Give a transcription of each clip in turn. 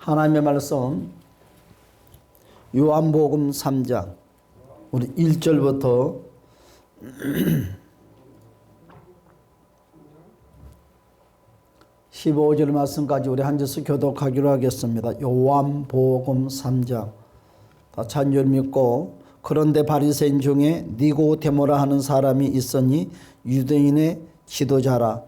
하나님의 말씀 요한복음 3장 우리 1절부터 15절 말씀까지 우리 한 절씩 교독하기로 하겠습니다. 요한복음 3장 다 찬줄 믿고 그런데 바리새인 중에 니고데모라 하는 사람이 있으니 유대인의 지도자라.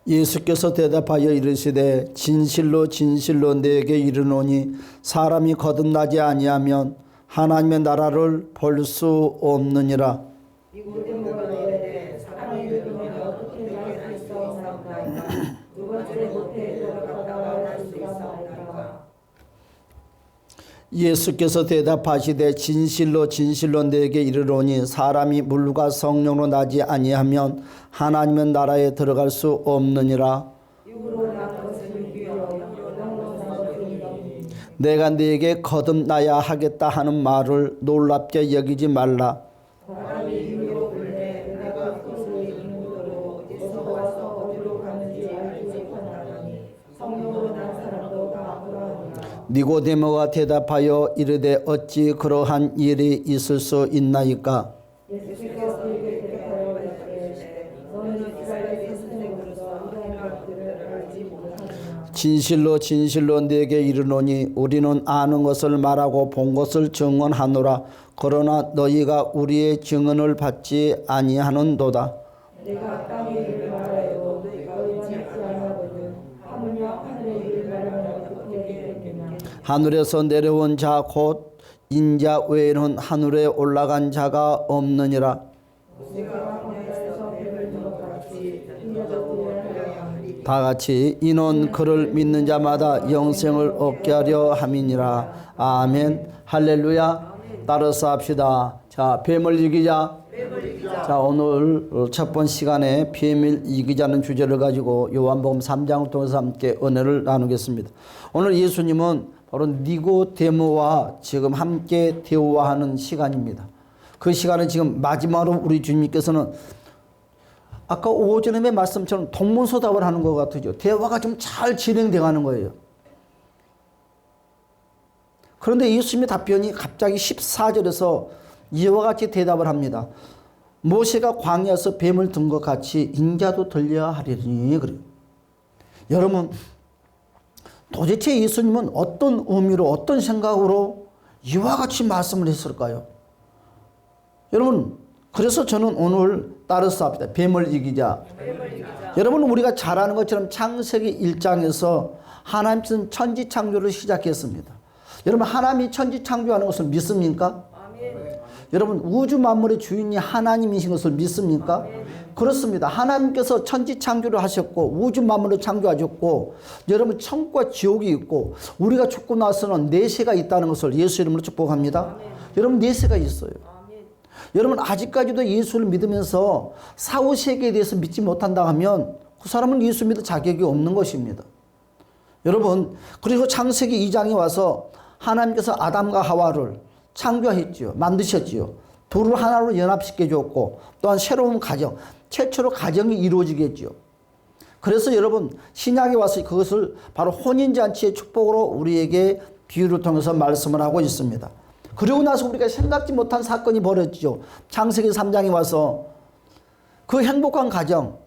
예수께서 대답하여 이르시되 진실로 진실로 내게 이르노니 사람이 거듭나지 아니하면 하나님의 나라를 볼 수 없느니라. 예수께서 대답하시되 진실로 진실로 내게 이르노니 사람이 물과 성령으로 나지 아니하면 하나님의 나라에 들어갈 수 없느니라. 내가 네게 거듭나야 하겠다 하는 말을 놀랍게 여기지 말라. 니고데모가 대답하여 이르되 어찌 그러한 일이 있을 수 있나이까? 진실로 진실로 내게 이르노니 우리는 아는 것을 말하고 본 것을 증언하노라. 그러나 너희가 우리의 증언을 받지 아니하는도다. 내가 땅의 일을 말하여도 너희가 의지 아니하거든 하물며 하늘의 일을 말하면 그때에 되겠느냐. 하늘에서 내려온 자 곧 인자 외에는 하늘에 올라간 자가 없느니라. 다 같이 이는 그를 믿는 자마다 영생을 얻게 하려 함이니라. 아멘. 할렐루야. 따라서 합시다. 자, 뱀을 이기자. 자, 오늘 첫 번 시간에 뱀을 이기자는 주제를 가지고 요한복음 3장을 통해서 함께 은혜를 나누겠습니다. 오늘 예수님은 바로 니고데모와 지금 함께 대화하는 시간입니다. 그 시간은 지금 마지막으로 우리 주님께서는 아까 오전의 말씀처럼 동문서답을 하는 것 같으죠. 대화가 좀 잘 진행되어 가는 거예요. 그런데 예수님의 답변이 갑자기 14절에서 이와 같이 대답을 합니다. 모세가 광야에서 뱀을 든 것 같이 인자도 들려야 하리니. 그래요. 여러분, 도대체 예수님은 어떤 의미로 어떤 생각으로 이와 같이 말씀을 했을까요? 여러분, 그래서 저는 오늘 따라서 합니다. 뱀을 이기자. 여러분, 우리가 잘 아는 것처럼 창세기 1장에서 하나님께서는 천지 창조를 시작했습니다. 여러분, 하나님이 천지 창조하는 것을 믿습니까? 여러분, 우주 만물의 주인이 하나님이신 것을 믿습니까? 그렇습니다. 하나님께서 천지 창조를 하셨고 우주 만물을 창조하셨고 여러분, 천국과 지옥이 있고 우리가 죽고 나서는 내세가 있다는 것을 예수 이름으로 축복합니다. 여러분, 내세가 있어요. 여러분, 아직까지도 예수를 믿으면서 사후세계에 대해서 믿지 못한다 하면 그 사람은 예수 믿을 자격이 없는 것입니다. 여러분, 그리고 창세기 2장에 와서 하나님께서 아담과 하와를 창조했지요. 만드셨지요. 둘을 하나로 연합시켜 줬고 또한 새로운 가정, 최초로 가정이 이루어지겠지요. 그래서 여러분, 신약에 와서 그것을 바로 혼인잔치의 축복으로 우리에게 비유를 통해서 말씀을 하고 있습니다. 그리고 나서 우리가 생각지 못한 사건이 벌어지죠. 창세기 3장에 와서 그 행복한 가정,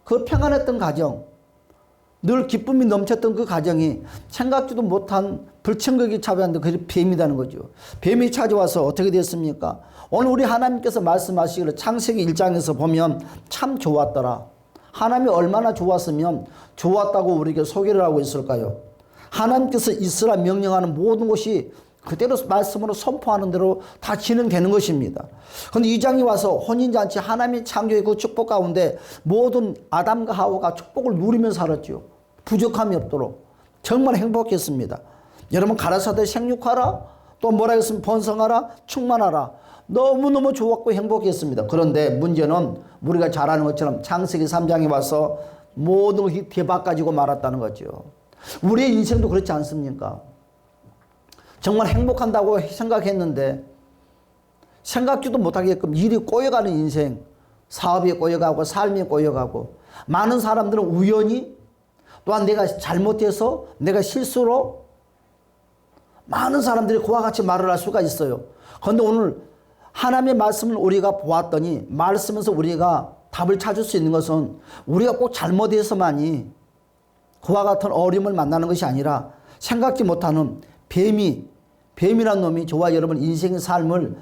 그 평안했던 가정, 늘 기쁨이 넘쳤던 그 가정이 생각지도 못한 불청객이 찾아왔는데 그게 뱀이라는 거죠. 뱀이 찾아와서 어떻게 됐습니까? 오늘 우리 하나님께서 말씀하시기를 창세기 1장에서 보면 참 좋았더라. 하나님이 얼마나 좋았으면 좋았다고 우리에게 소개를 하고 있을까요? 하나님께서 있으라 명령하는 모든 것이 그대로 말씀으로 선포하는 대로 다 진행되는 것입니다. 그런데 이 장에 와서 혼인잔치 하나님이 창조의 그 축복 가운데 모든 아담과 하와가 축복을 누리면서 살았죠. 부족함이 없도록 정말 행복했습니다. 여러분, 가라사대 생육하라, 또 뭐라 했으면 번성하라, 충만하라. 너무너무 좋았고 행복했습니다. 그런데 문제는 우리가 잘 아는 것처럼 창세기 3장에 와서 모든 것이 대박 가지고 말았다는 거죠. 우리의 인생도 그렇지 않습니까? 정말 행복한다고 생각했는데 생각지도 못하게끔 일이 꼬여가는 인생, 사업이 꼬여가고 삶이 꼬여가고 많은 사람들은 우연히 또한 내가 잘못해서 내가 실수로 많은 사람들이 그와 같이 말을 할 수가 있어요. 그런데 오늘 하나님의 말씀을 우리가 보았더니 말씀에서 우리가 답을 찾을 수 있는 것은 우리가 꼭 잘못해서만이 그와 같은 어려움을 만나는 것이 아니라 생각지 못하는 뱀이란 놈이 저와 여러분 인생의 삶을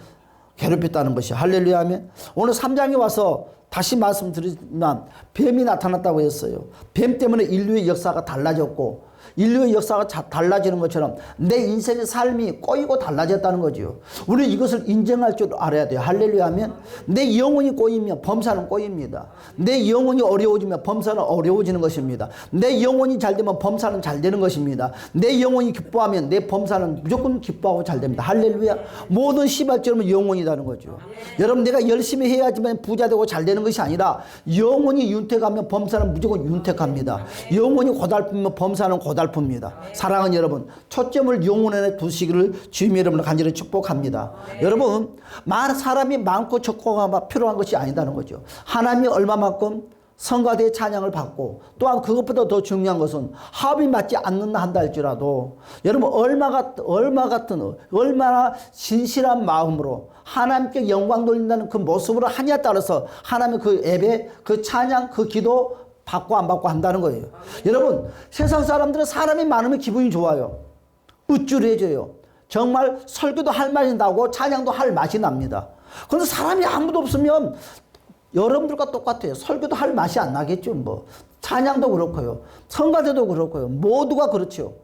괴롭혔다는 것이 할렐루야 하면 오늘 3장에 와서 다시 말씀드리지만 뱀이 나타났다고 했어요. 뱀 때문에 인류의 역사가 달라졌고 인류의 역사가 달라지는 것처럼 내 인생의 삶이 꼬이고 달라졌다는 거죠. 우리는 이것을 인정할 줄 알아야 돼요. 할렐루야 하면 내 영혼이 꼬이면 범사는 꼬입니다. 내 영혼이 어려워지면 범사는 어려워지는 것입니다. 내 영혼이 잘 되면 범사는 잘 되는 것입니다. 내 영혼이 기뻐하면 내 범사는 무조건 기뻐하고 잘 됩니다. 할렐루야. 모든 시발점은 영혼이라는 거죠. 여러분 내가 열심히 해야지만 부자 되고 잘 되는 것이 아니라 영혼이 윤택하면 범사는 무조건 윤택합니다. 영혼이 고달프면 범사는 고달픕니다. 사랑하는 여러분, 초점을 영혼 안에 두시기를 주님 여러분을 간절히 축복합니다. 여러분, 사람이 많고 적고가 필요한 것이 아니다는 거죠. 하나님이 얼마만큼 성가대의 찬양을 받고 또한 그것보다 더 중요한 것은 합이 맞지 않는다 한다 할지라도 여러분 얼마나 진실한 마음으로 하나님께 영광 돌린다는 그 모습으로 하냐에 따라서 하나님의 그 예배, 그 찬양, 그 기도 받고 안 받고 한다는 거예요. 여러분 세상 사람들은 사람이 많으면 기분이 좋아요. 우쭐해져요. 정말 설교도 할 맛이 나고 찬양도 할 맛이 납니다. 그런데 사람이 아무도 없으면 여러분들과 똑같아요. 설교도 할 맛이 안 나겠죠. 뭐 찬양도 그렇고요. 성가대도 그렇고요. 모두가 그렇죠.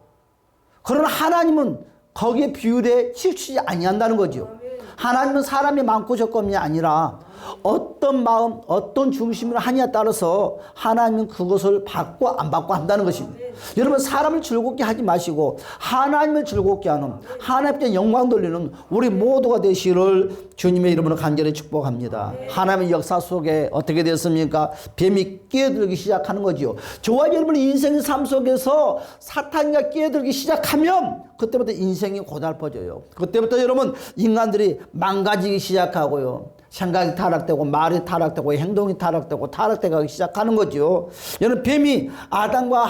그러나 하나님은 거기에 비율에 치우치지 아니한다는 거죠. 하나님은 사람이 많고 적음이 아니라 어떤 마음, 어떤 중심으로 하냐에 따라서 하나님은 그것을 받고 안 받고 한다는 것입니다. 여러분 사람을 즐겁게 하지 마시고 하나님을 즐겁게 하는 하나님께 영광 돌리는 우리 모두가 되시기를 주님의 이름으로 간절히 축복합니다. 하나님의 역사 속에 어떻게 됐습니까? 뱀이 끼어들기 시작하는 거지요. 저와 여러분의 인생의 삶 속에서 사탄이 끼어들기 시작하면 그때부터 인생이 고달퍼져요. 그때부터 여러분 인간들이 망가지기 시작하고요. 생각이 타락되고 말이 타락되고 행동이 타락되고 타락되기 시작하는 거죠. 여러분 뱀이 아담과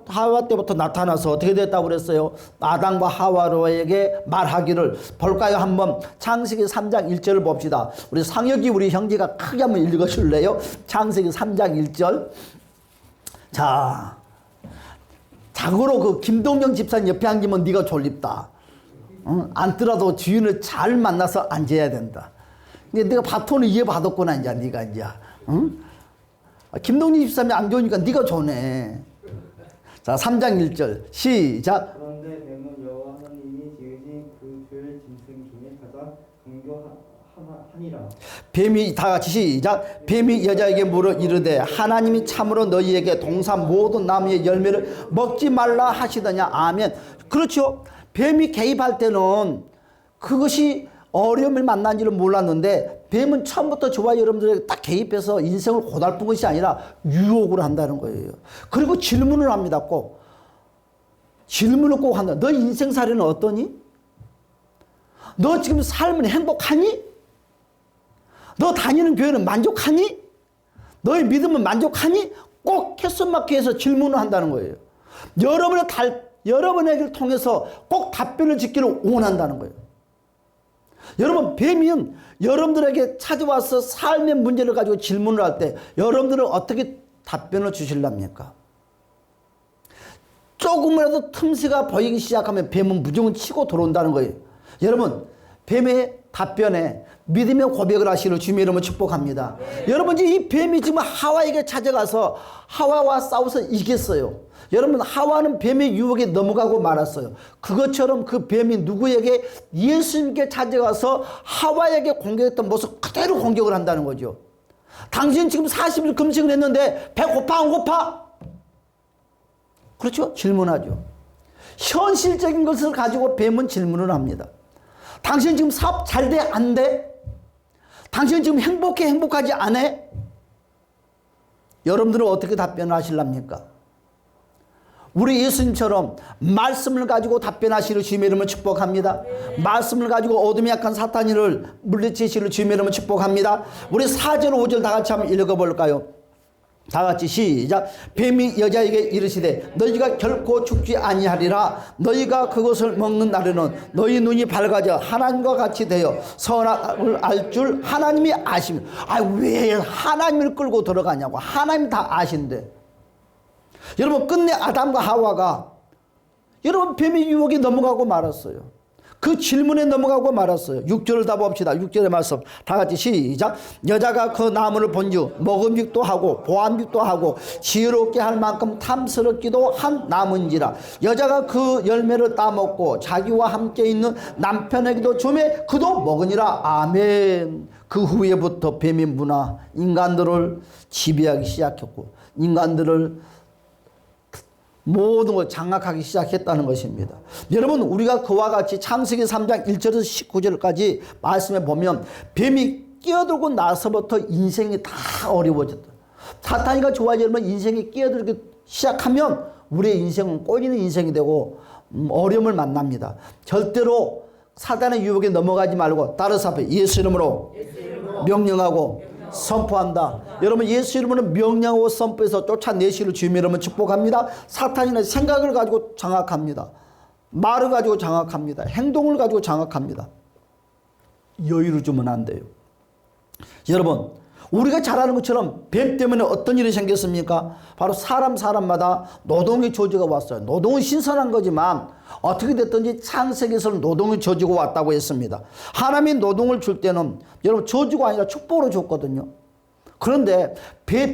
하와 때부터 나타나서 어떻게 됐다고 그랬어요? 아담과 하와로에게 말하기를 볼까요? 한번 창세기 3장 1절을 봅시다. 우리 상혁이 우리 형제가 크게 한번 읽어줄래요? 창세기 3장 1절. 자, 자고로 그 김동영 집사님 옆에 앉으면 네가 졸립다. 앉더라도 주인을 잘 만나서 앉아야 된다. 근데 내가 바톤을 이해받았구나 이제 네가 이제. 응? 김동진 집사님이 안 좋으니까 네가 좋네. 자 3장 1절 시작. 그런데 뱀은 여호와 하나님이 지으신 그 죄를 짐승 중에 가장 강교하니라. 뱀이 다 같이 시작. 뱀이 여자에게 물어 이르되 하나님이 참으로 너희에게 동산 모든 나무의 열매를 먹지 말라 하시더냐. 아멘. 그렇죠. 뱀이 개입할 때는 그것이 어려움을 만난 줄은 몰랐는데 뱀은 처음부터 저와 여러분들에게 딱 개입해서 인생을 고달픈 것이 아니라 유혹을 한다는 거예요. 그리고 질문을 합니다. 꼭 질문을 꼭 한다. 너 인생살이는 어떠니? 너 지금 삶은 행복하니? 너 다니는 교회는 만족하니? 너의 믿음은 만족하니? 꼭 캐스마키에서 질문을 한다는 거예요. 여러분에게 통해서 꼭 답변을 짓기를 원한다는 거예요. 여러분 뱀이는 여러분들에게 찾아와서 삶의 문제를 가지고 질문을 할 때 여러분들은 어떻게 답변을 주실랍니까? 조금이라도 틈새가 보이기 시작하면 뱀은 무조건 치고 들어온다는 거예요. 여러분 뱀의 답변에 믿음의 고백을 하시기를 주님의 이름으로 축복합니다. 여러분 이 뱀이 지금 하와에게 찾아가서 하와와 싸워서 이겼어요. 여러분 하와는 뱀의 유혹에 넘어가고 말았어요. 그것처럼 그 뱀이 누구에게 예수님께 찾아가서 하와에게 공격했던 모습 그대로 공격을 한다는 거죠. 당신 지금 40일 금식을 했는데 배 고파 안 고파? 그렇죠? 질문하죠. 현실적인 것을 가지고 뱀은 질문을 합니다. 당신 지금 사업 잘 돼? 안 돼? 당신 지금 행복해? 행복하지 않아? 여러분들은 어떻게 답변을 하실랍니까? 우리 예수님처럼 말씀을 가지고 답변하시는 주님의 이름을 축복합니다. 말씀을 가지고 어둠이 약한 사탄이를 물리치시는 주님의 이름을 축복합니다. 우리 4절 5절 다 같이 한번 읽어볼까요? 다 같이 시작. 뱀이 여자에게 이르시되 너희가 결코 죽지 아니하리라. 너희가 그것을 먹는 날에는 너희 눈이 밝아져 하나님과 같이 되어 선악을 알 줄 하나님이 아시며. 왜 하나님을 끌고 들어가냐고. 하나님 다 아신대. 여러분 끝내 아담과 하와가 여러분 뱀의 유혹에 넘어가고 말았어요. 그 질문에 넘어가고 말았어요. 6절을 다 봅시다. 6절의 말씀 다 같이 시작. 여자가 그 나무를 본즉 먹음직도 하고 보암직도 하고 지혜롭게 할 만큼 탐스럽기도 한 나무인지라. 여자가 그 열매를 따먹고 자기와 함께 있는 남편에게도 주매 그도 먹으니라. 아멘. 그 후에부터 뱀의 문화 인간들을 지배하기 시작했고 인간들을 모든 걸 장악하기 시작했다는 것입니다. 여러분 우리가 그와 같이 창세기 3장 1절에서 19절까지 말씀에 보면 뱀이 끼어들고 나서부터 인생이 다 어려워졌다. 사탄이가 좋아지면 인생이 끼어들기 시작하면 우리의 인생은 꼬이는 인생이 되고 어려움을 만납니다. 절대로 사탄의 유혹에 넘어가지 말고 따라서 앞에 예수 이름으로 명령하고 선포한다. 여러분 예수 이름으로 명령하고 선포해서 쫓아내시를 주님의 이름으로 축복합니다. 사탄이는 생각을 가지고 장악합니다. 말을 가지고 장악합니다. 행동을 가지고 장악합니다. 여유를 주면 안 돼요. 여러분 우리가 잘 아는 것처럼 뱀 때문에 어떤 일이 생겼습니까? 바로 사람마다 노동의 조지가 왔어요. 노동은 신선한 거지만 어떻게 됐든지 창세기에서는 노동의 조지가 왔다고 했습니다. 하나님이 노동을 줄 때는 여러분 조지가 아니라 축복으로 줬거든요. 그런데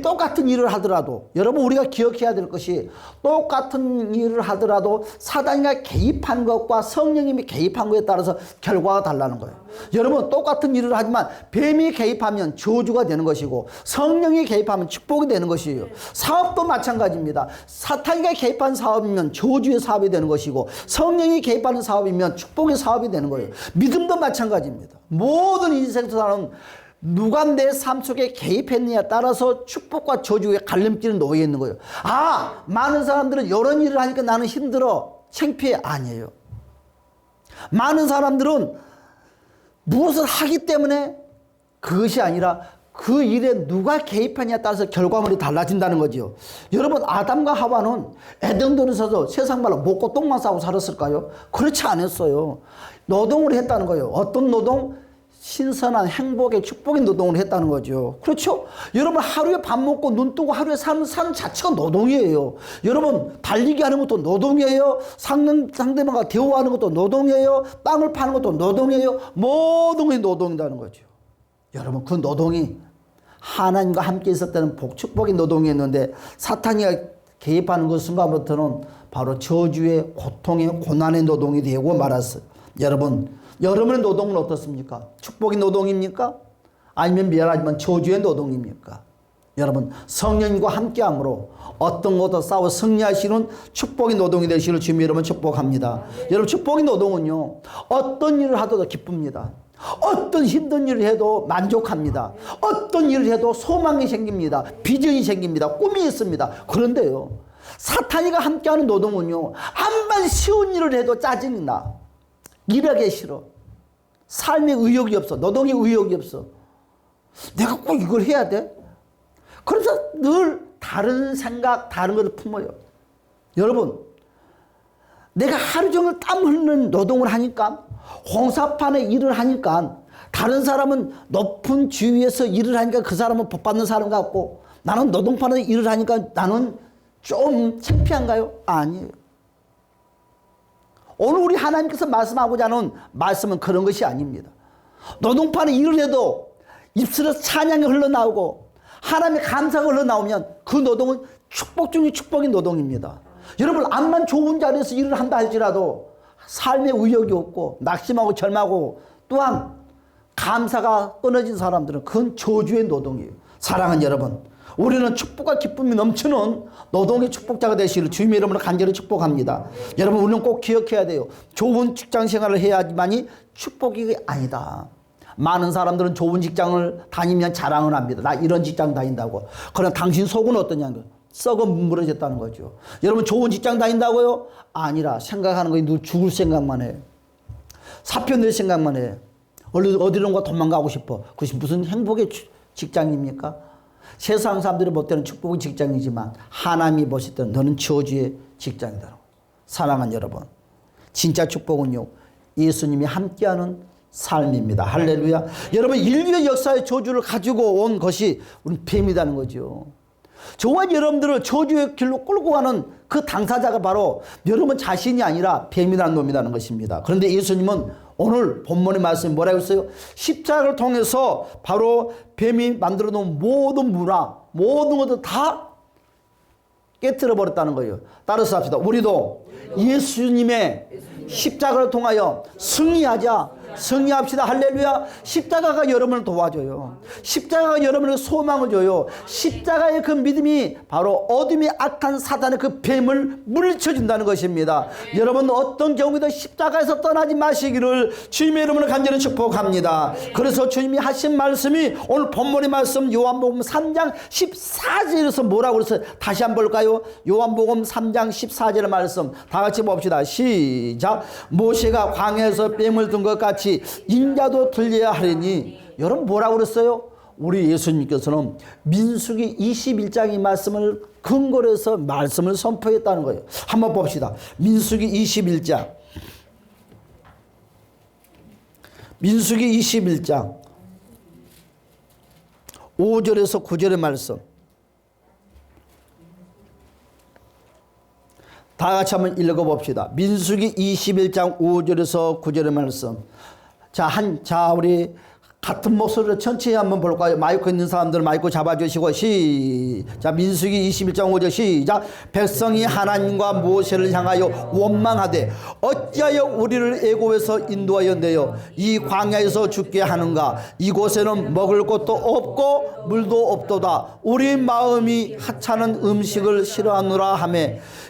똑같은 일을 하더라도 여러분 우리가 기억해야 될 것이 똑같은 일을 하더라도 사단이가 개입한 것과 성령님이 개입한 것에 따라서 결과가 달라는 거예요. 여러분 똑같은 일을 하지만 뱀이 개입하면 저주가 되는 것이고 성령이 개입하면 축복이 되는 것이에요. 사업도 마찬가지입니다. 사탄이가 개입한 사업이면 저주의 사업이 되는 것이고 성령이 개입하는 사업이면 축복의 사업이 되는 거예요. 믿음도 마찬가지입니다. 모든 인생사는 누가 내 삶 속에 개입했느냐에 따라서 축복과 저주의 갈림길에 놓여 있는 거예요. 많은 사람들은 이런 일을 하니까 나는 힘들어 창피해. 아니에요. 많은 사람들은 무엇을 하기 때문에 그것이 아니라 그 일에 누가 개입하냐에 따라서 결과물이 달라진다는 거죠. 여러분 아담과 하와는 에덴동산에서 세상 말로 먹고 똥만 싸고 살았을까요? 그렇지 않았어요. 노동을 했다는 거예요. 어떤 노동? 신선한 행복의 축복의 노동을 했다는 거죠. 그렇죠? 여러분 하루에 밥 먹고 눈 뜨고 하루에 사는 자체가 노동이에요. 여러분 달리기 하는 것도 노동이에요. 상대방과 대화하는 것도 노동이에요. 땅을 파는 것도 노동이에요. 모든 것이 노동이라는 거죠. 여러분 그 노동이 하나님과 함께 있을 때는 축복의 노동이었는데 사탄이 개입하는 그 순간부터는 바로 저주의 고통의 고난의 노동이 되고 말았어요. 여러분의 노동은 어떻습니까? 축복의 노동입니까? 아니면 미안하지만 저주의 노동입니까? 여러분 성령님과 함께함으로 어떤 것도 싸워 승리하시는 축복의 노동이 되시기를 주님의 이름으로 축복합니다. 여러분 축복의 노동은요 어떤 일을 하더라도 기쁩니다. 어떤 힘든 일을 해도 만족합니다. 어떤 일을 해도 소망이 생깁니다. 비전이 생깁니다. 꿈이 있습니다. 그런데요 사탄이가 함께하는 노동은요 암만 쉬운 일을 해도 짜증이 나. 일하기 싫어. 삶에 의욕이 없어. 노동에 의욕이 없어. 내가 꼭 이걸 해야 돼? 그래서 늘 다른 생각, 다른 것을 품어요. 여러분, 내가 하루 종일 땀 흘리는 노동을 하니까, 홍사판에 일을 하니까, 다른 사람은 높은 주위에서 일을 하니까 그 사람은 복 받는 사람 같고, 나는 노동판에 일을 하니까 나는 좀 창피한가요? 아니에요. 오늘 우리 하나님께서 말씀하고자 하는 말씀은 그런 것이 아닙니다. 노동판에 일을 해도 입술에서 찬양이 흘러나오고 하나님의 감사가 흘러나오면 그 노동은 축복 중에 축복인 노동입니다. 여러분 암만 좋은 자리에서 일을 한다 할지라도 삶에 의욕이 없고 낙심하고 절망하고 또한 감사가 끊어진 사람들은 그건 저주의 노동이에요. 사랑하는 여러분, 우리는 축복과 기쁨이 넘치는 노동의 축복자가 되시기를 주님의 이름으로 간절히 축복합니다. 여러분 우리는 꼭 기억해야 돼요. 좋은 직장 생활을 해야지만이 축복이 아니다. 많은 사람들은 좋은 직장을 다니면 자랑을 합니다. 나 이런 직장 다닌다고. 그러나 당신 속은 어떠냐는 거예요. 썩어 무너졌다는 거죠. 여러분 좋은 직장 다닌다고요? 아니라 생각하는 거니 누 죽을 생각만 해. 사표 낼 생각만 해. 어디론가 도망가고 싶어. 그것이 무슨 행복의 직장입니까? 세상 사람들이 볼 때는 축복의 직장이지만 하나님이 보실 때는 너는 저주의 직장이다. 사랑하는 여러분, 진짜 축복은요 예수님이 함께하는 삶입니다. 할렐루야. 여러분 인류의 역사의 저주를 가지고 온 것이 우리 뱀이라는 거죠. 저와 여러분들을 저주의 길로 끌고 가는 그 당사자가 바로 여러분 자신이 아니라 뱀이라는 놈이라는 것입니다. 그런데 예수님은 오늘 본문의 말씀이 뭐라고 했어요? 십자가를 통해서 바로 뱀이 만들어 놓은 모든 문화, 모든 것을 다 깨트려 버렸다는 거예요. 따라서 합시다. 우리도 예수님의 십자가를 통하여 승리합시다. 할렐루야. 십자가가 여러분을 도와줘요. 십자가가 여러분에게 소망을 줘요. 십자가의 그 믿음이 바로 어둠의 악한 사단의 그 뱀을 물리쳐준다는 것입니다. 여러분 어떤 경우에도 십자가에서 떠나지 마시기를 주님의 이름으로 간절히 축복합니다. 그래서 주님이 하신 말씀이 오늘 본문의 말씀 요한복음 3장 14절에서 뭐라고 그랬어요? 다시 한번 볼까요? 요한복음 3장 14절의 말씀 다 같이 봅시다. 시작. 모세가 광야에서 뱀을 든 것 같이 인자도 들려야 하리니. 여러분 뭐라고 그랬어요? 우리 예수님께서는 민수기 21장의 말씀을 근거로 해서 말씀을 선포했다는 거예요. 한번 봅시다. 민수기 21장. 민수기 21장 5절에서 9절의 말씀. 다 같이 한번 읽어봅시다. 민수기 21장 5절에서 9절의 말씀. 자, 우리 같은 목소리로 천천히 한번 볼까요? 마이크 있는 사람들 마이크 잡아주시고 시작. 민수기 21장 5절 시작. 백성이 하나님과 모세를 향하여 원망하되 어찌하여 우리를 애굽에서 인도하였네요. 이 광야에서 죽게 하는가. 이곳에는 먹을 것도 없고 물도 없도다. 우리 마음이 하찮은 음식을 싫어하노라 하며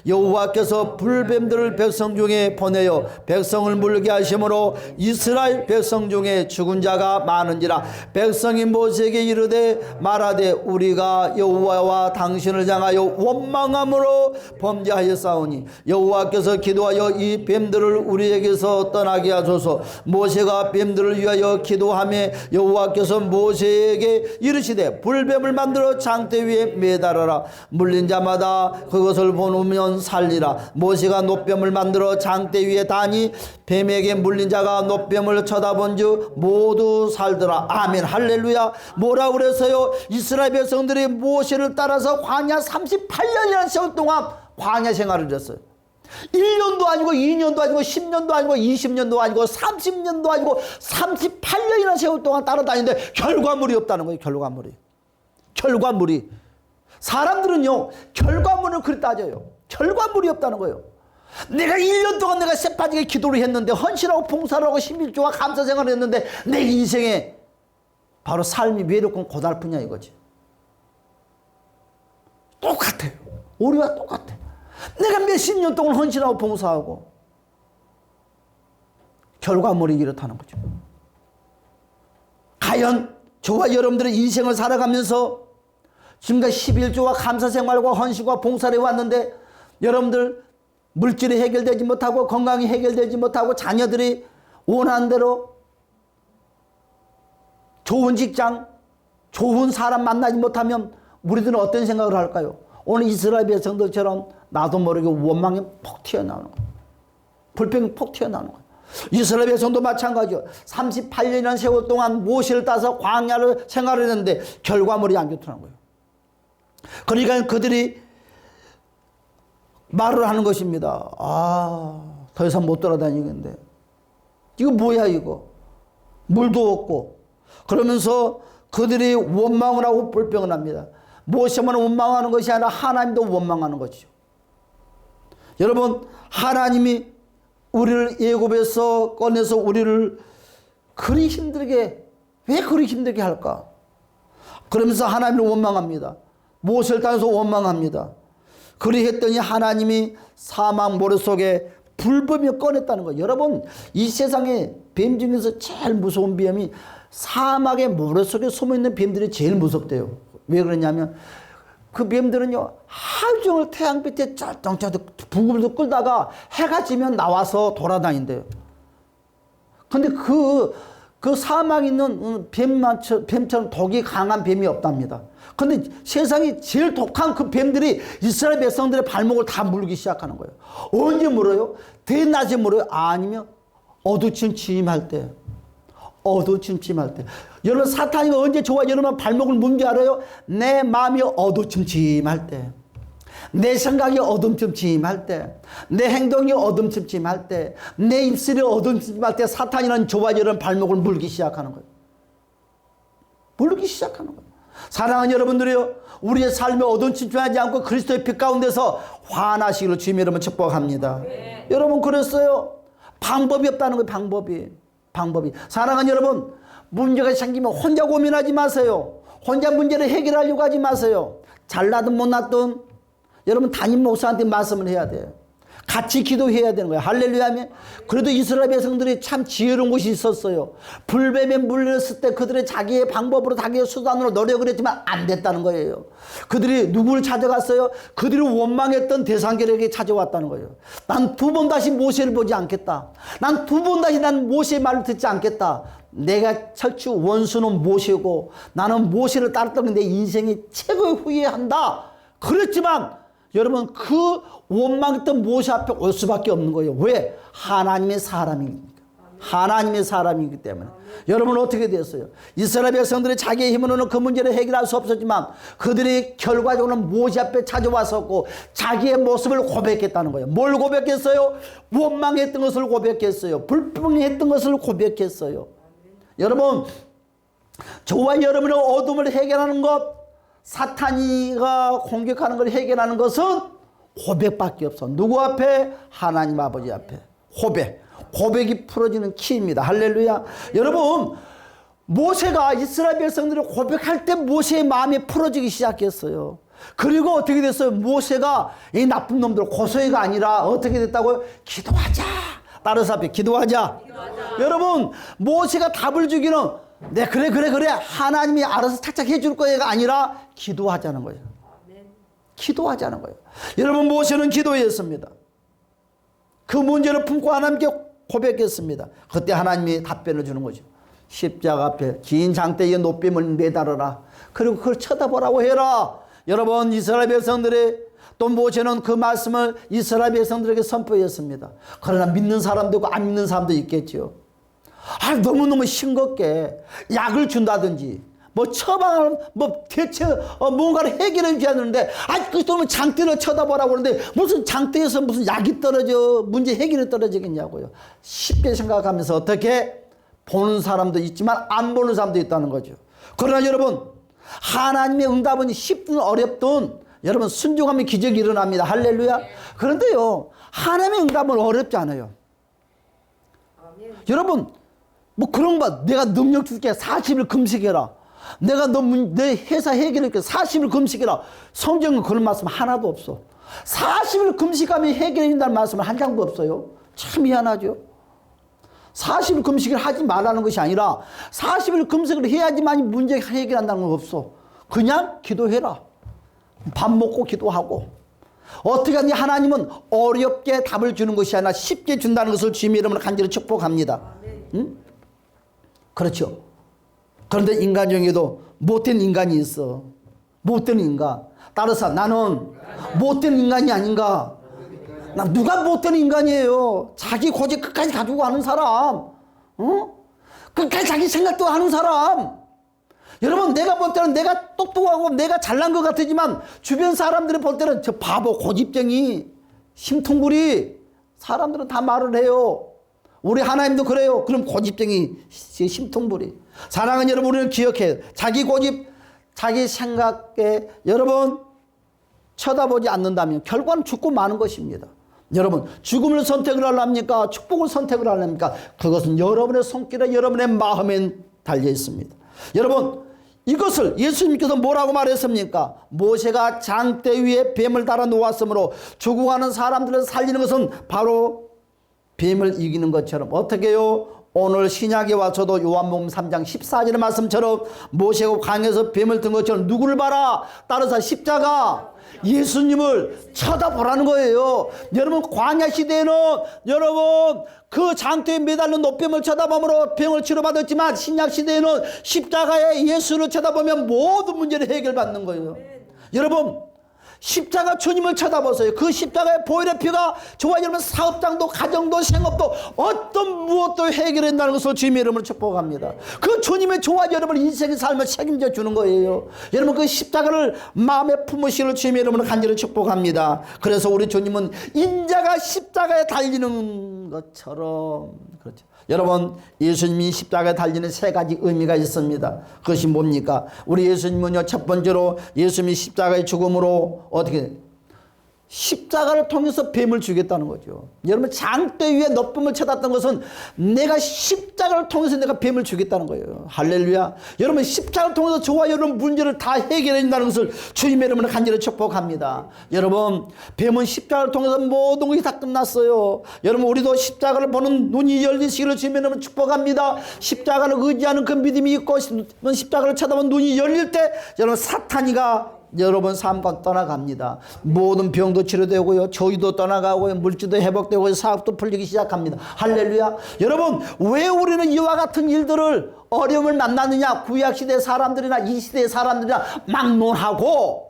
여호와께서 불뱀들을 백성 중에 보내어 백성을 물게 하심으로 이스라엘 백성 중에 죽은 자가 많은지라. 백성이 모세에게 이르되 말하되 우리가 여호와와 당신을 향하여 원망함으로 범죄하였사오니 여호와께서 기도하여 이 뱀들을 우리에게서 떠나게 하소서. 모세가 뱀들을 위하여 기도하며 여호와께서 모세에게 이르시되 불뱀을 만들어 장대 위에 매달아라. 물린 자마다 그것을 보면 살리라. 모세가 노뱀을 만들어 장대 위에 다니 뱀에게 물린 자가 노뱀을 쳐다본 즉 모두 살더라. 아멘. 할렐루야. 뭐라고 그랬어요? 이스라엘 백성들이 모세를 따라서 광야 38년이라는 세월 동안 광야 생활을 했어요. 1년도 아니고 2년도 아니고 10년도 아니고 20년도 아니고 30년도 아니고 38년이라는 세월 동안 따라다니는데 결과물이 없다는 거예요. 결과물이. 사람들은요 결과물을 그렇게 따져요. 결과물이 없다는 거예요. 내가 1년 동안 내가 새빠지게 기도를 했는데 헌신하고 봉사를 하고 11조와 감사 생활을 했는데 내 인생에 바로 삶이 외롭고 고달프냐 이거지. 똑같아요. 우리와 똑같아. 내가 몇십 년 동안 헌신하고 봉사하고 결과물이 이렇다는 거죠. 과연 저와 여러분들의 인생을 살아가면서 지금까지 11조와 감사생활과 헌신과 봉사를 해왔는데 여러분들 물질이 해결되지 못하고 건강이 해결되지 못하고 자녀들이 원하는 대로 좋은 직장, 좋은 사람 만나지 못하면 우리들은 어떤 생각을 할까요? 오늘 이스라엘 백성들처럼 나도 모르게 원망이 폭 튀어나오는 거예요. 불평이 폭 튀어나오는 거예요. 이스라엘 백성도 마찬가지요. 38년이라는 세월 동안 모세를 따서 광야를 생활했는데 결과물이 안 좋더라는 거예요. 그러니까 그들이 말을 하는 것입니다. 더 이상 못 돌아다니겠는데 이거 뭐야 이거. 물도 없고. 그러면서 그들이 원망을 하고 불평을 합니다. 모세만 원망하는 것이 아니라 하나님도 원망하는 것이죠. 여러분 하나님이 우리를 애굽에서 꺼내서 우리를 그리 힘들게 왜 그리 힘들게 할까? 그러면서 하나님을 원망합니다. 모세를 따라서 원망합니다. 그리 했더니 하나님이 사막 모래 속에 불뱀을 꺼냈다는 거예요. 여러분 이 세상에 뱀 중에서 제일 무서운 뱀이 사막의 모래 속에 숨어있는 뱀들이 제일 무섭대요. 왜 그러냐면 그 뱀들은요, 하루 종일 태양빛에 짤뚱짤뚱 부글부글 끓다가 해가 지면 나와서 돌아다닌대요. 근데 그 사막에 있는 뱀처럼 독이 강한 뱀이 없답니다. 근데 세상에 제일 독한 그 뱀들이 이스라엘 백성들의 발목을 다 물기 시작하는 거예요. 언제 물어요? 대낮에 물어요? 아니면 어두침침할 때. 어두침침할 때. 여러분, 사탄이 언제 좋아 여러분 발목을 문지 알아요? 내 마음이 어두침침할 때, 내 생각이 어둠침침할 때, 내 행동이 어둠침침할 때, 내 입술이 어둠침침할 때 사탄이는 좋아 여러분 발목을 물기 시작하는 거예요. 물기 시작하는 거예요. 사랑하는 여러분들이요, 우리의 삶에 어둠침침하지 않고 그리스도의 빛 가운데서 환하시기를 주님 여러분 축복합니다. 네. 여러분, 그랬어요. 방법이 없다는 거예요. 방법이. 사랑하는 여러분, 문제가 생기면 혼자 고민하지 마세요. 혼자 문제를 해결하려고 하지 마세요. 잘나든 못났든 여러분 담임 목사한테 말씀을 해야 돼요. 같이 기도해야 되는 거예요. 할렐루야. 그래도 이스라엘 백성들이 참 지혜로운 곳이 있었어요. 불뱀에 물렸을 때 그들의 자기의 방법으로 자기의 수단으로 노력을 했지만 안 됐다는 거예요. 그들이 누구를 찾아갔어요? 그들이 원망했던 대상들에게 찾아왔다는 거예요. 난 두 번 다시 모세를 보지 않겠다. 난 두 번 다시 난 모세의 말을 듣지 않겠다. 내가 철주 원수는 모세고 나는 모세를 따랐던 게 내 인생의 최고의 후회한다. 그렇지만 여러분, 그 원망했던 모세 앞에 올 수밖에 없는 거예요. 왜? 하나님의 사람이니까. 하나님의 사람이기 때문에. 여러분, 어떻게 됐어요? 이스라엘 백성들이 자기의 힘으로는 그 문제를 해결할 수 없었지만 그들이 결과적으로 모세 앞에 찾아왔었고 자기의 모습을 고백했다는 거예요. 뭘 고백했어요? 원망했던 것을 고백했어요. 불평했던 것을 고백했어요. 여러분, 저와 여러분의 어둠을 해결하는 것, 사탄이가 공격하는 걸 해결하는 것은 고백밖에 없어. 누구 앞에? 하나님 아버지 앞에. 고백이 풀어지는 키입니다. 할렐루야. 여러분, 모세가 이스라엘 백성들을 고백할 때 모세의 마음이 풀어지기 시작했어요. 그리고 어떻게 됐어요? 모세가 이 나쁜 놈들 고소해가 아니라 어떻게 됐다고요? 기도하자. 따라서 앞에 기도하자. 여러분, 모세가 답을 주기는 네, 그래 하나님이 알아서 착착 해줄 거예가 아니라 기도하자는 거예요. 기도하자는 거예요. 여러분, 모세는 기도했습니다. 그 문제를 품고 하나님께 고백했습니다. 그때 하나님이 답변을 주는 거죠. 십자가 앞에 긴 장대의 노뱀을 매달아라. 그리고 그걸 쳐다보라고 해라. 여러분, 이스라엘 백성들의 또 모세는 그 말씀을 이스라엘 백성들에게 선포했습니다. 그러나 믿는 사람도 있고 안 믿는 사람도 있겠죠. 너무너무 싱겁게 약을 준다든지 처방을 대체 뭔가를 해결해 줘야 되는데 그놈은 장대를 쳐다보라고 그러는데 무슨 장대에서 무슨 약이 떨어져 문제 해결이 떨어지겠냐고요. 쉽게 생각하면서 어떻게 보는 사람도 있지만 안 보는 사람도 있다는 거죠. 그러나 여러분, 하나님의 응답은 쉽든 어렵든 여러분 순종하면 기적이 일어납니다. 할렐루야. 그런데요, 하나님의 응답은 어렵지 않아요. 여러분, 그런 거 내가 능력 줄게 40일 금식해라. 내가 내 회사 해결할게 40일 금식해라. 성경은 그런 말씀 하나도 없어. 40일 금식하면 해결해준다는 말씀은 한 장도 없어요. 참 미안하죠. 40일 금식을 하지 말라는 것이 아니라 40일 금식을 해야지만 문제 해결한다는 건 없어. 그냥 기도해라. 밥 먹고 기도하고. 어떻게 하니 하나님은 어렵게 답을 주는 것이 아니라 쉽게 준다는 것을 주님의 이름으로 간절히 축복합니다. 응? 그렇죠. 그런데 인간 중에도 못된 인간이 있어. 못된 인간. 따라서 나는 못된 인간이 아닌가. 누가 못된 인간이에요? 자기 고집 끝까지 가지고 가는 사람. 끝까지 자기 생각도 하는 사람. 여러분, 내가 볼 때는 내가 똑똑하고 내가 잘난 것 같지만 주변 사람들이 볼 때는 저 바보, 고집쟁이, 심통구리, 사람들은 다 말을 해요. 우리 하나님도 그래요. 그럼 고집쟁이, 심통부리. 사랑하는 여러분, 우리는 기억해요. 자기 고집, 자기 생각에 여러분 쳐다보지 않는다면 결과는 죽고 마는 것입니다. 여러분, 죽음을 선택을 하랍니까? 축복을 선택을 하랍니까? 그것은 여러분의 손길에 여러분의 마음에 달려 있습니다. 여러분, 이것을 예수님께서 뭐라고 말했습니까? 모세가 장대 위에 뱀을 달아 놓았으므로 죽어가는 사람들을 살리는 것은 바로 뱀을 이기는 것처럼 어떻게 해요? 오늘 신약에 와서도 요한복음 3장 14절의 말씀처럼 모세가 광야에서 뱀을 든 것처럼 누구를 봐라? 따라서 십자가 예수님을 쳐다보라는 거예요. 여러분 광야 시대에는 여러분 그 장대에 매달린 노뱀을 쳐다보므로 병을 치료받았지만 신약 시대에는 십자가의 예수를 쳐다보면 모든 문제를 해결받는 거예요. 여러분 십자가 주님을 쳐다보세요. 그 십자가의 보혈의 피가 저와 여러분 사업장도 가정도 생업도 어떤 무엇도 해결한다는 것을 주님의 이름으로 축복합니다. 그 주님의 저와 여러분 인생의 삶을 책임져 주는 거예요. 여러분 그 십자가를 마음에 품으시는 주님의 이름으로 간절히 축복합니다. 그래서 우리 주님은 인자가 십자가에 달리는 것처럼 그렇죠. 여러분 예수님이 십자가에 달리는 세 가지 의미가 있습니다. 그것이 뭡니까? 우리 예수님은요 첫 번째로 예수님이 십자가의 죽음으로 어떻게 십자가를 통해서 뱀을 죽였다는 거죠. 여러분 장대 위에 너쁨을 쳐놨던 것은 내가 십자가를 통해서 내가 뱀을 죽였다는 거예요. 할렐루야. 여러분 십자가를 통해서 저와 여러분 문제를 다 해결해 준다는 것을 주님의 이름으로 간절히 축복합니다. 여러분 뱀은 십자가를 통해서 모든 것이 다 끝났어요. 여러분 우리도 십자가를 보는 눈이 열리시기를 주님의 이름으로 축복합니다. 십자가를 의지하는 그 믿음이 있고 십자가를 쳐다보는 눈이 열릴 때 여러분 사탄이가 여러분 삶과 떠나갑니다. 모든 병도 치료되고요. 저희도 떠나가고요. 물질도 회복되고 사업도 풀리기 시작합니다. 할렐루야. 여러분 왜 우리는 이와 같은 일들을 어려움을 만나느냐. 구약시대 사람들이나 이 시대의 사람들이나 막론하고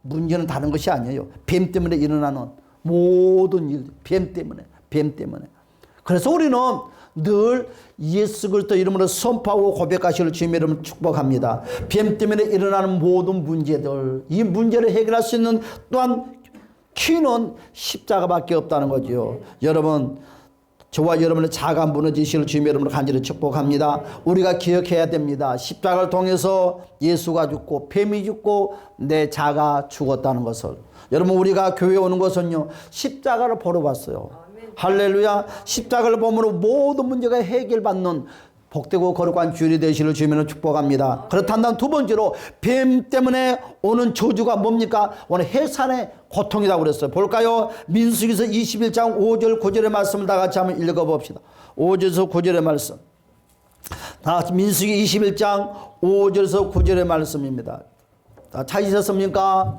문제는 다른 것이 아니에요. 뱀 때문에 일어나는 모든 일 뱀 때문에 그래서 우리는 늘 예수 그리스도 이름으로 선포하고 고백하시를 주님의 이름으로 축복합니다. 뱀 때문에 일어나는 모든 문제들 이 문제를 해결할 수 있는 또한 키는 십자가밖에 없다는 거죠. 여러분 저와 여러분의 자가 무너지시를 주님의 이름으로 간절히 축복합니다. 우리가 기억해야 됩니다. 십자가를 통해서 예수가 죽고 뱀이 죽고 내 자가 죽었다는 것을. 여러분 우리가 교회에 오는 것은요 십자가를 보러 왔어요. 할렐루야. 십자가를 보므로 모든 문제가 해결받는 복되고 거룩한 주일이 되시를 주님으로 축복합니다. 그렇다면 두 번째로 뱀 때문에 오는 저주가 뭡니까? 오늘 해산의 고통이라고 그랬어요. 볼까요? 민수기서 21장 5절 9절의 말씀을 다 같이 한번 읽어봅시다. 5절에서 9절의 말씀. 다 같이 민수기 21장 5절에서 9절의 말씀입니다. 다 찾으셨습니까?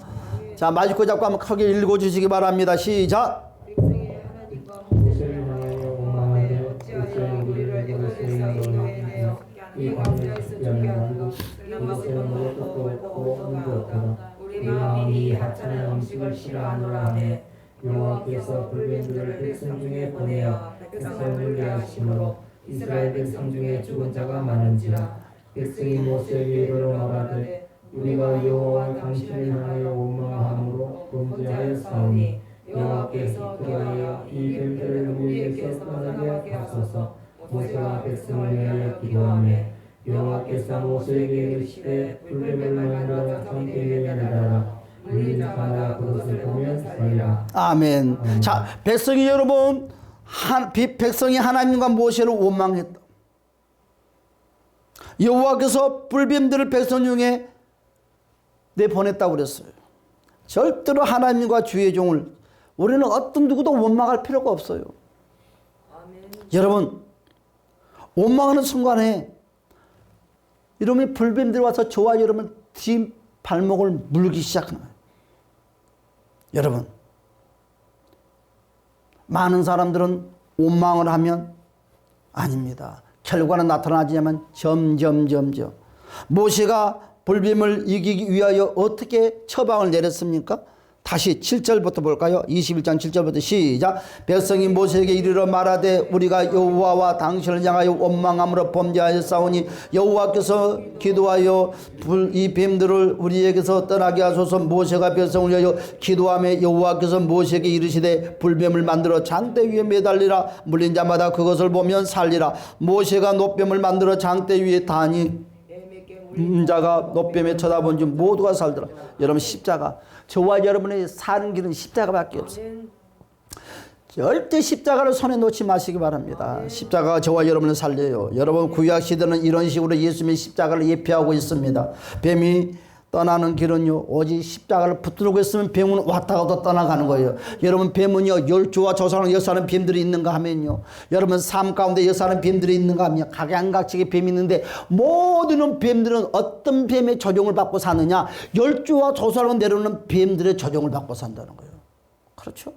자 마이크 잡고 한번 크게 읽어주시기 바랍니다. 시작. 이 광야에서 죽게 하고 우리 마음이 하찮은 음식을 싫어하노라 하매 여호와께서 불뱀들을 백성 중에 보내어 백성을 물게 하심으로 이스라엘 백성 중에 죽은 자가 많은지라 백성이 모세에게 이르러가되 우리가 여호와 당신을 향하여 원망함으로 범죄하였사오니 여호와께서 그하여 이 뱀들을 우리에게서 떠나게 하소서. 모세가 백성을 위하여 기도하며 여호와께서 모세에게 이르시되 불뱀을 만들어 장대 위에 내려라 물린 자마다 그것을 보면 살리라. 아멘. 자 백성이 여러분 백성이 하나님과 모세를 원망했다. 여호와께서 불뱀들을 백성 중에 내보냈다고 그랬어요. 절대로 하나님과 주의 종을 우리는 어떤 누구도 원망할 필요가 없어요. 아멘. 여러분 원망하는 순간에 이러면 불뱀들이 와서 저와 여러분 뒤 발목을 물기 시작하는 거예요. 여러분 많은 사람들은 원망을 하면 아닙니다. 결과는 나타나지만 점점 모세가 불뱀을 이기기 위하여 어떻게 처방을 내렸습니까? 다시 7절부터 볼까요? 21장 7절부터 시작. 백성이 모세에게 이르러 말하되 우리가 여호와와 당신을 향하여 원망함으로 범죄하였사오니 여호와께서 기도하여 이 뱀들을 우리에게서 떠나게 하소서. 모세가 백성을 위하여 기도하며 여호와께서 모세에게 이르시되 불뱀을 만들어 장대 위에 매달리라 물린 자마다 그것을 보면 살리라. 모세가 노뱀을 만들어 장대 위에 다니 자가 노뱀에 쳐다본 줄 모두가 살더라. 여러분 십자가 저와 여러분의 사는 길은 십자가밖에 없어요. 절대 십자가를 손에 놓지 마시기 바랍니다. 십자가가 저와 여러분을 살려요. 여러분 구약 시대는 이런 식으로 예수님의 십자가를 예표하고 있습니다. 뱀이 떠나는 길은요 오직 십자가를 붙들고 있으면 뱀은 왔다 갔다 떠나가는 거예요. 여러분 뱀은요 열주와 조사하는 역사하는 뱀들이 있는가 하면요, 여러분 삶 가운데 역사하는 뱀들이 있는가 하면 각양각색의 뱀이 있는데 모든 뱀들은 어떤 뱀의 조종을 받고 사느냐, 열주와 조사하는 내려오는 뱀들의 조종을 받고 산다는 거예요. 그렇죠?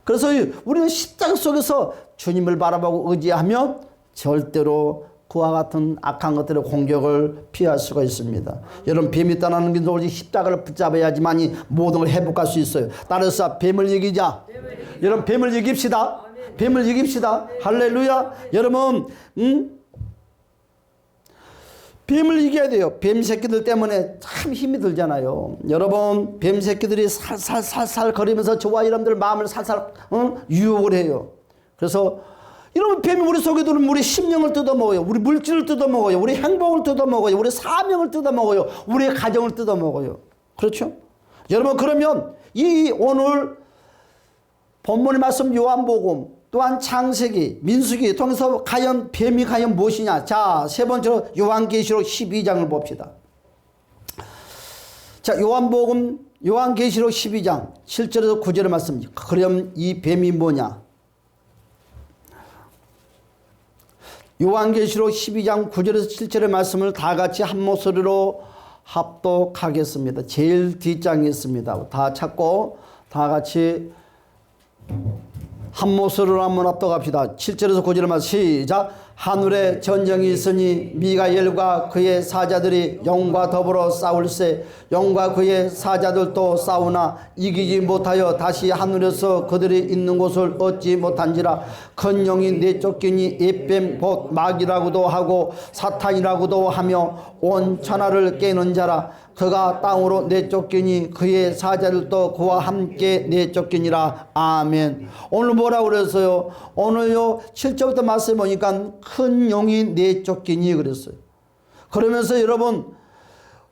그래서 우리는 십자가 속에서 주님을 바라보고 의지하면 절대로 그와 같은 악한 것들의 공격을 피할 수가 있습니다. 여러분 뱀이 떠나는 길도 오직 십자가를 붙잡아야지만이 모든 걸 회복할 수 있어요. 따라서 뱀을 이기자. 여러분 뱀을 이깁시다. 뱀을 이깁시다. 할렐루야. 여러분 뱀을 이겨야 돼요. 뱀 새끼들 때문에 참 힘이 들잖아요. 여러분 뱀 새끼들이 살살살살 거리면서 저와 여러분들 마음을 살살 유혹을 해요. 그래서 여러분 뱀이 우리 속에 들어오면 우리 심령을 뜯어먹어요. 우리 물질을 뜯어먹어요. 우리 행복을 뜯어먹어요. 우리 사명을 뜯어먹어요. 우리의 가정을 뜯어먹어요. 그렇죠? 여러분 그러면 이 오늘 본문의 말씀 요한복음 또한 창세기 민수기 통해서 과연 뱀이 과연 무엇이냐. 자, 세 번째로 요한계시록 12장을 봅시다. 자, 요한계시록 12장 7절에서 9절의 말씀입니다. 그럼 이 뱀이 뭐냐. 요한계시록 12장 9절에서 7절의 말씀을 다 같이 한 목소리로 합독하겠습니다. 제일 뒷장에 있습니다. 다 찾고 다 같이 한 목소리로 한번 합독합시다. 7절에서 9절의 말씀 시작. 하늘에 전쟁이 있으니 미가엘과 그의 사자들이 영과 더불어 싸울세 영과 그의 사자들도 싸우나 이기지 못하여 다시 하늘에서 그들이 있는 곳을 얻지 못한지라. 큰 영이 내쫓기니 옛뱀 곧 마귀라고도 하고 사탄이라고도 하며 온 천하를 깨는 자라. 그가 땅으로 내쫓기니 그의 사자들도 그와 함께 내쫓기니라. 아멘. 오늘 뭐라고 그랬어요? 오늘요 7절부터 말씀해 보니까 큰 영이 내쫓기니 그랬어요. 그러면서 여러분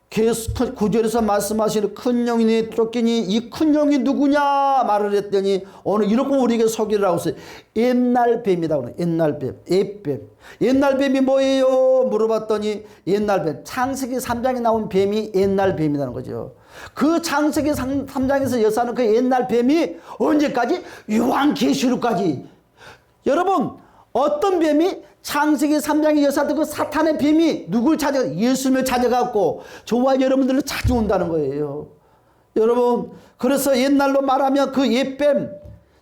9절에서 말씀하시는 큰 영이 내쫓기니 이 큰 영이 누구냐 말을 했더니 오늘 이렇게 우리에게 소개를 하고 있어요. 옛날 뱀이다. 옛날 뱀, 옛뱀. 옛날 뱀이 뭐예요? 물어봤더니 옛날 뱀. 창세기 3장에 나온 뱀이 옛날 뱀이라는 거죠. 그 창세기 3장에서 역사하는 그 옛날 뱀이 언제까지? 요한계시록까지. 여러분 어떤 뱀이 창세기 3장의 역사도 그 사탄의 뱀이 누굴 찾아? 예수님을 찾아갖고 저와 여러분들을 찾아온다는 거예요. 여러분 그래서 옛날로 말하면 그 옛뱀,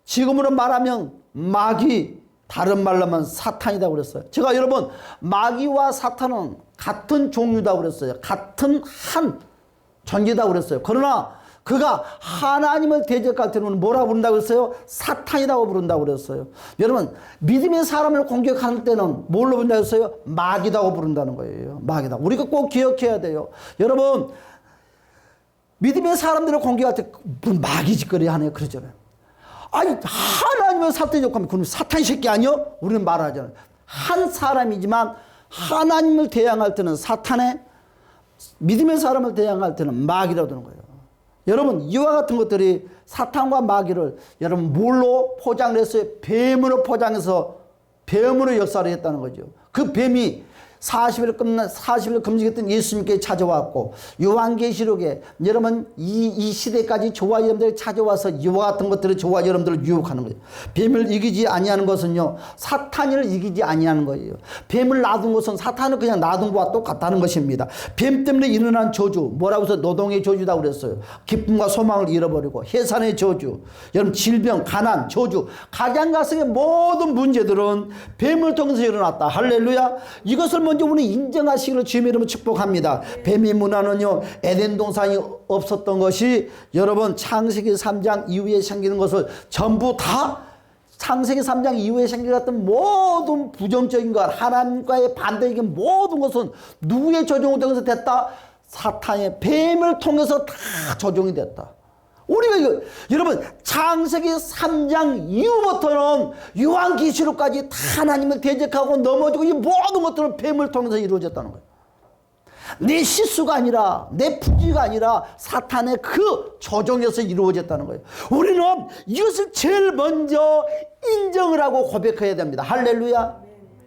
지금으로 말하면 마귀, 다른 말로 하면 사탄이라고 그랬어요. 제가 여러분 마귀와 사탄은 같은 종류다고 그랬어요. 같은 한 존재다고 그랬어요. 그러나 그가 하나님을 대적할 때는 뭐라고 부른다고 그랬어요? 사탄이라고 부른다고 그랬어요. 여러분 믿음의 사람을 공격할 때는 뭘로 부른다고 했어요? 마귀라고 부른다는 거예요. 마귀다. 우리가 꼭 기억해야 돼요. 여러분 믿음의 사람들을 공격할 때 마귀 짓거리 하네요. 그러잖아요. 아니 하나님을 사탄이 욕하면 그럼 사탄 새끼 아니요? 우리는 말하잖아요. 한 사람이지만 하나님을 대항할 때는 사탄의, 믿음의 사람을 대항할 때는 마귀라고 하는 거예요. 여러분 이와 같은 것들이 사탄과 마귀를 여러분 뭘로 포장을 했어요? 뱀으로 포장해서 뱀으로 역사를 했다는 거죠. 그 뱀이 40일 금식했던 예수님께 찾아왔고 요한계시록에 여러분 이 시대까지 저와 여러분들이 찾아와서 이와 같은 것들을 저와 여러분들을 유혹하는 거예요. 뱀을 이기지 아니하는 것은요 사탄을 이기지 아니하는 거예요. 뱀을 놔둔 것은 사탄을 그냥 놔둔 것과 똑같다는 것입니다. 뱀 때문에 일어난 저주, 뭐라고 해서 노동의 저주라고 그랬어요. 기쁨과 소망을 잃어버리고 해산의 저주, 여러분 질병, 가난, 저주, 가장가성의 모든 문제들은 뱀을 통해서 일어났다. 할렐루야. 이것을 먼저 우리 인정하시기를 주님의 이름으로 축복합니다. 뱀의 문화는요 에덴 동산이 없었던 것이 여러분 창세기 3장 이후에 생기는 것을 전부 다 창세기 3장 이후에 생겨났던 모든 부정적인 것, 하나님과의 반대적인 모든 것은 누구의 조종을 통해서 됐다? 사탄의 뱀을 통해서 다 조종이 됐다. 우리가 이거 여러분 창세기 3장 이후부터는 요한계시록까지 다 하나님을 대적하고 넘어지고 이 모든 것들은 뱀을 통해서 이루어졌다는 거예요. 내 실수가 아니라 내 부지가 아니라 사탄의 그 조종에서 이루어졌다는 거예요. 우리는 이것을 제일 먼저 인정을 하고 고백해야 됩니다. 할렐루야.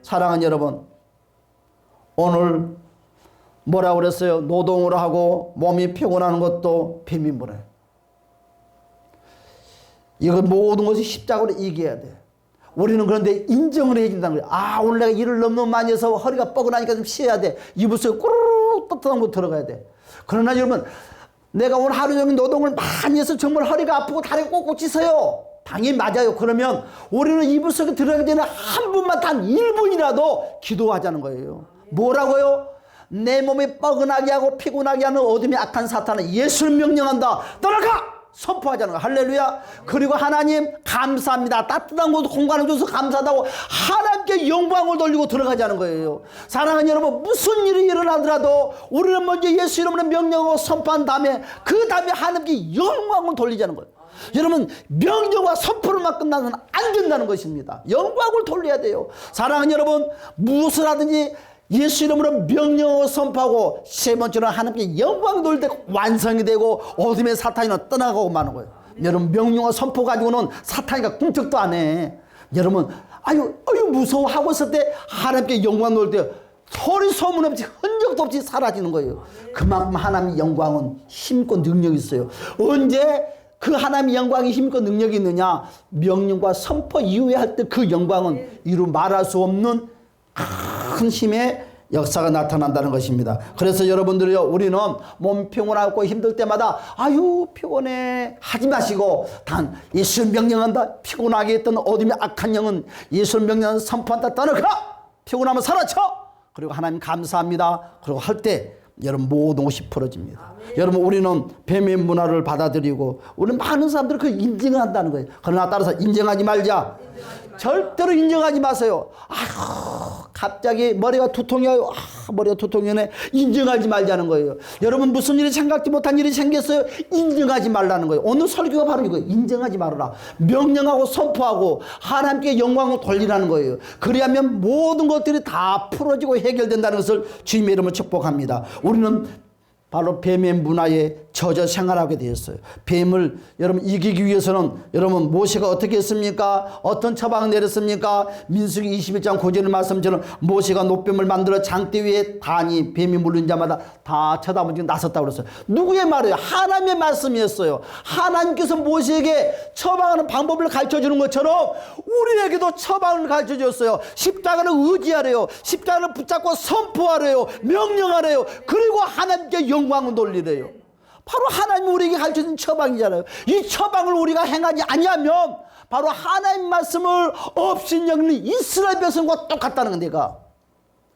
사랑하는 여러분, 오늘 뭐라고 그랬어요? 노동을 하고 몸이 피곤하는 것도 뱀이 물어요. 이거 모든 것이 십자가로 이겨야 돼. 우리는 그런데 인정을 해준다는 거예요. 아, 오늘 내가 일을 너무 많이 해서 허리가 뻐근하니까 좀 쉬어야 돼. 이불 속에 꾸르륵 떳떳한 곳 들어가야 돼. 그러나 여러분, 내가 오늘 하루 종일 노동을 많이 해서 정말 허리가 아프고 다리가 꼿꼿 찢어요. 당연히 맞아요. 그러면 우리는 이불 속에 들어가기 전에 한 분만 단 1분이라도 기도하자는 거예요. 뭐라고요? 내 몸이 뻐근하게 하고 피곤하게 하는 어둠의 악한 사탄은 예수를 명령한다. 떠나가! 선포하자는 거야. 할렐루야. 그리고 하나님 감사합니다. 따뜻한 곳 공간을 줘서 감사하다고 하나님께 영광을 돌리고 들어가자는 거예요. 사랑하는 여러분, 무슨 일이 일어나더라도 우리는 먼저 예수 이름으로 명령하고 선포한 다음에 그 다음에 하나님께 영광을 돌리자는 거예요. 여러분, 명령과 선포로만 끝나서는 안 된다는 것입니다. 영광을 돌려야 돼요. 사랑하는 여러분, 무엇을 하든지 예수 이름으로 명령을 선포하고 세 번째로 하나님께 영광 돌릴 때 완성이 되고 어둠의 사탄이는 떠나가고 마는 거예요. 여러분, 명령과 선포 가지고는 사탄이가 꿈쩍도 안 해. 여러분, 아유 무서워 하고 있을 때 하나님께 영광 돌릴 때 소리 소문 없이 흔적도 없이 사라지는 거예요. 그만큼 하나님의 영광은 힘있고 능력이 있어요. 언제 그 하나님의 영광이 힘있고 능력이 있느냐? 명령과 선포 이후에 할 때 그 영광은 이루 말할 수 없는 큰 힘의 역사가 나타난다는 것입니다. 그래서 여러분들이요, 우리는 몸 피곤하고 힘들 때마다 아유 피곤해 하지 마시고 단 예수를 명령한다. 피곤하게 했던 어둠의 악한 영은 예수를 명령한다. 선포한다. 떠나가. 피곤하면 사라져. 그리고 하나님 감사합니다. 그리고 할 때 여러분 모든 것이 풀어집니다. 여러분, 우리는 뱀의 문화를 받아들이고 우리는 많은 사람들이 그걸 인정한다는 거예요. 그러나 따라서 인정하지 말자. 절대로 인정하지 마세요. 아휴, 갑자기 머리가 두통이에요. 머리가 두통이네. 인정하지 말자는 거예요. 여러분, 무슨 일이 생각지 못한 일이 생겼어요. 인정하지 말라는 거예요. 오늘 설교가 바로 이거예요. 인정하지 말아라. 명령하고 선포하고 하나님께 영광을 돌리라는 거예요. 그리하면 모든 것들이 다 풀어지고 해결된다는 것을 주님의 이름으로 축복합니다. 우리는 바로 뱀의 문화에 젖어 생활하게 되었어요. 뱀을 여러분 이기기 위해서는 여러분 모세가 어떻게 했습니까? 어떤 처방을 내렸습니까? 민수기 21장 9절의 말씀처럼 모세가 노뱀을 만들어 장대 위에 다니 뱀이 물린 자마다 다 쳐다보지 나섰다고 그랬어요. 누구의 말이에요? 하나님의 말씀이었어요. 하나님께서 모세에게 처방하는 방법을 가르쳐주는 것처럼 우리에게도 처방을 가르쳐줬어요. 십자가를 의지하래요. 십자가를 붙잡고 선포하래요. 명령하래요. 그리고 하나님께 영광을 돌리래요. 바로 하나님이 우리에게 가르쳐준 처방이잖아요. 이 처방을 우리가 행하지 아니하면 바로 하나님 말씀을 없인 여기는 이스라엘 백성과 똑같다는 건 내가.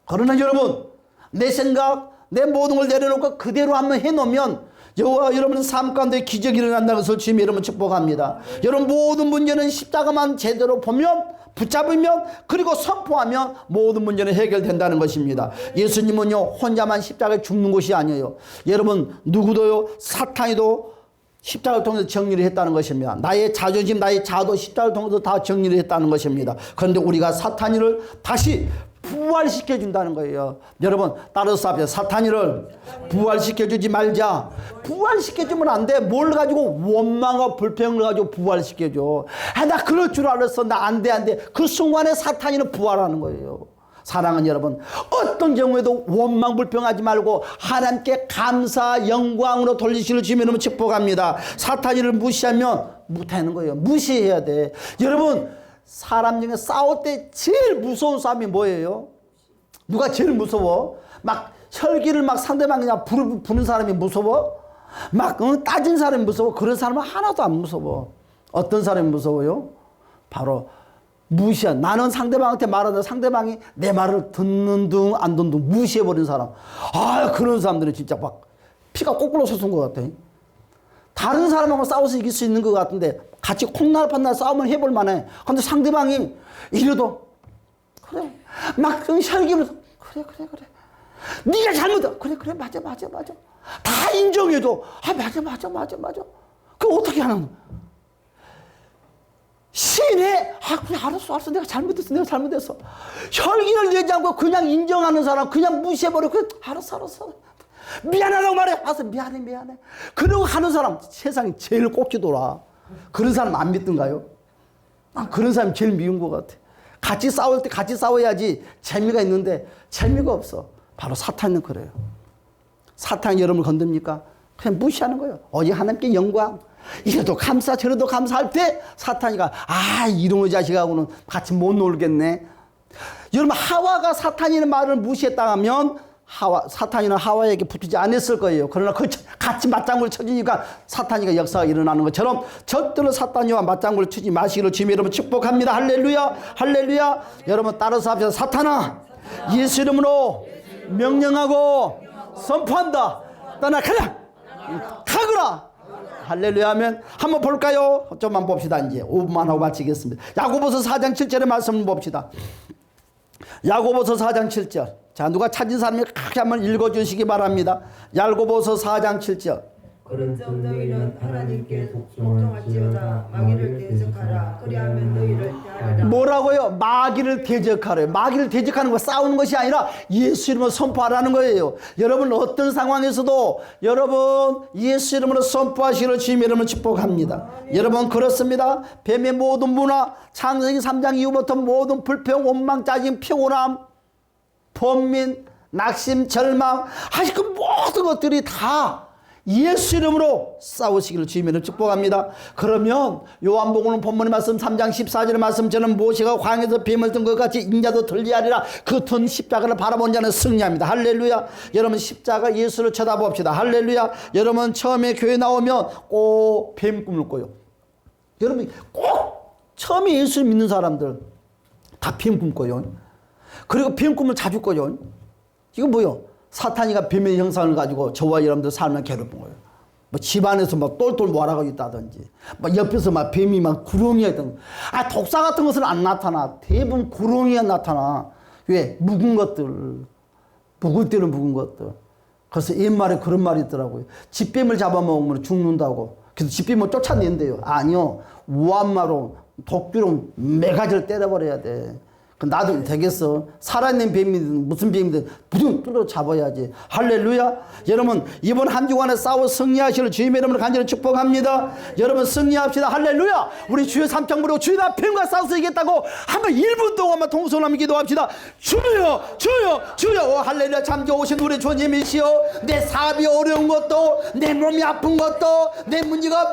그러나 여러분, 내 생각, 내 모든 걸 내려놓고 그대로 한번 해놓으면 여호와 여러분의 삶 가운데 기적이 일어난다는 것을 주님의 이름으로 축복합니다. 여러분, 모든 문제는 십자가만 제대로 보면, 붙잡으면, 그리고 선포하면 모든 문제는 해결된다는 것입니다. 예수님은요 혼자만 십자가에 죽는 것이 아니에요. 여러분, 누구도요, 사탄이도 십자가를 통해서 정리를 했다는 것입니다. 나의 자존심, 나의 자도 십자가를 통해서 다 정리를 했다는 것입니다. 그런데 우리가 사탄이를 다시 부활시켜 준다는 거예요. 여러분, 따라서 합시다. 사탄이를 부활시켜 주지 말자. 부활시켜 주면 안 돼. 뭘 가지고? 원망과 불평을 가지고 부활시켜 줘. 나 그럴 줄 알았어. 나 안 돼, 안 돼. 그 순간에 사탄이는 부활하는 거예요. 사랑하는 여러분, 어떤 경우에도 원망 불평하지 말고 하나님께 감사 영광으로 돌리시를 주면 축복합니다. 사탄이를 무시하면 못하는 거예요. 무시해야 돼. 여러분, 사람 중에 싸울 때 제일 무서운 싸움이 뭐예요? 누가 제일 무서워? 막 혈기를 막 상대방이 그냥 부는 사람이 무서워? 막 따진 사람이 무서워? 그런 사람은 하나도 안 무서워. 어떤 사람이 무서워요? 바로 무시한, 나는 상대방한테 말하는데 상대방이 내 말을 듣는 둥 안 듣는 둥 무시해버린 사람. 아, 그런 사람들은 진짜 막 피가 거꾸로 솟은 것 같아. 다른 사람하고 싸워서 이길 수 있는 것 같은데 같이 콩날 판날 싸움을 해볼 만해. 근데 상대방이 이래도 그래 막 혈기면서 그래 네가 잘못해. 그래 맞아 다 인정해줘. 아 맞아 그럼 어떻게 하는? 시인해. 아 그래 알았어 내가 잘못했어. 혈기를 내지 않고 그냥 인정하는 사람 그냥 무시해버려. 그래 알았어 미안하다고 말해. 알았어 미안해. 그러고 가는 사람 세상에 제일 꼭지 돌아. 그런 사람 안 믿던가요? 그런 사람이 제일 미운 것 같아. 같이 싸울 때 같이 싸워야지 재미가 있는데 재미가 없어. 바로 사탄은 그래요. 사탄이 여러분을 건듭니까? 그냥 무시하는 거예요. 오직 하나님께 영광. 이래도 감사 저래도 감사할 때 사탄이가 이놈의 자식하고는 같이 못 놀겠네. 여러분 하와가 사탄이라는 말을 무시했다면 사탄이는 하와에게 붙지 않았을 거예요. 그러나 같이 맞장구를 쳐주니까 사탄이가 역사가 일어나는 것처럼 절대로 사탄이와 맞장구를 치지 마시기를 주님 여러분 축복합니다. 할렐루야 할렐루야. 여러분 따라서 합시다. 사탄아 예수 이름으로 명령하고 선포한다. 떠나가라 가거라. 할렐루야 하면 한번 볼까요? 좀만 봅시다. 이제 5분만 하고 마치겠습니다. 야고보서 4장 7절의 말씀을 봅시다. 야고보서 4장 7절. 자, 누가 찾은 사람이 크게 한번 읽어주시기 바랍니다. 야고보서 4장 7절. 그런즉 너희는 하나님께 복종할지어다. 마귀를 대적하라. 그리하면 너희를 대하리라. 뭐라고요? 마귀를 대적하래요. 마귀를 대적하는 거 싸우는 것이 아니라 예수 이름으로 선포하라는 거예요. 여러분 어떤 상황에서도 여러분 예수 이름으로 선포하시기를 주님 이름으로 축복합니다. 여러분 그렇습니다. 뱀의 모든 문화 창세기 3장 이후부터 모든 불평 원망 짜증 피곤함 번민 낙심 절망 그 모든 것들이 다 예수 이름으로 싸우시기를 주님을 축복합니다. 그러면 요한복음 본문의 말씀 3장 14절의 말씀처럼 모세가 광야에서 뱀을 든 것 같이 인자도 들리하리라. 그 든 십자가를 바라본 자는 승리합니다. 할렐루야. 여러분 십자가 예수를 쳐다봅시다. 할렐루야. 여러분 처음에 교회 나오면 꼭 뱀 꿈을 꿔요. 여러분 꼭 처음에 예수 믿는 사람들 다 뱀 꿈 꿔요. 그리고 뱀 꿈을 자주 꿔요. 이거 뭐요? 사탄이가 뱀의 형상을 가지고 저와 여러분들 삶을 괴롭힌 거예요. 뭐 집안에서 막 똘똘 몰아가고 있다든지, 막 옆에서 막 뱀이 막 구렁이가 있던, 독사 같은 것은 안 나타나. 대부분 구렁이가 나타나. 왜? 묵은 것들. 묵을 때는 묵은 것들. 그래서 옛말에 그런 말이 있더라고요. 집뱀을 잡아먹으면 죽는다고. 그래서 집뱀을 쫓아낸대요. 아니요. 우한마로, 독비로 매가지를 때려버려야 돼. 나도 되겠어. 살아있는 뱀이든 무슨 뱀이든 무조건 뚫어 잡아야지. 할렐루야. 여러분 이번 한 주간에 싸워 승리하시를 주님의 이름으로 간절히 축복합니다. 여러분 승리합시다. 할렐루야. 우리 주여 삼창부로 주여 뱀과 싸워서 이겼다고 한번 1분 동안만 통성하며 기도합시다. 주여 주여 주여. 할렐루야. 잠겨 오신 우리 주님이시여. 내 사업이 어려운 것도 내 몸이 아픈 것도 내 문제가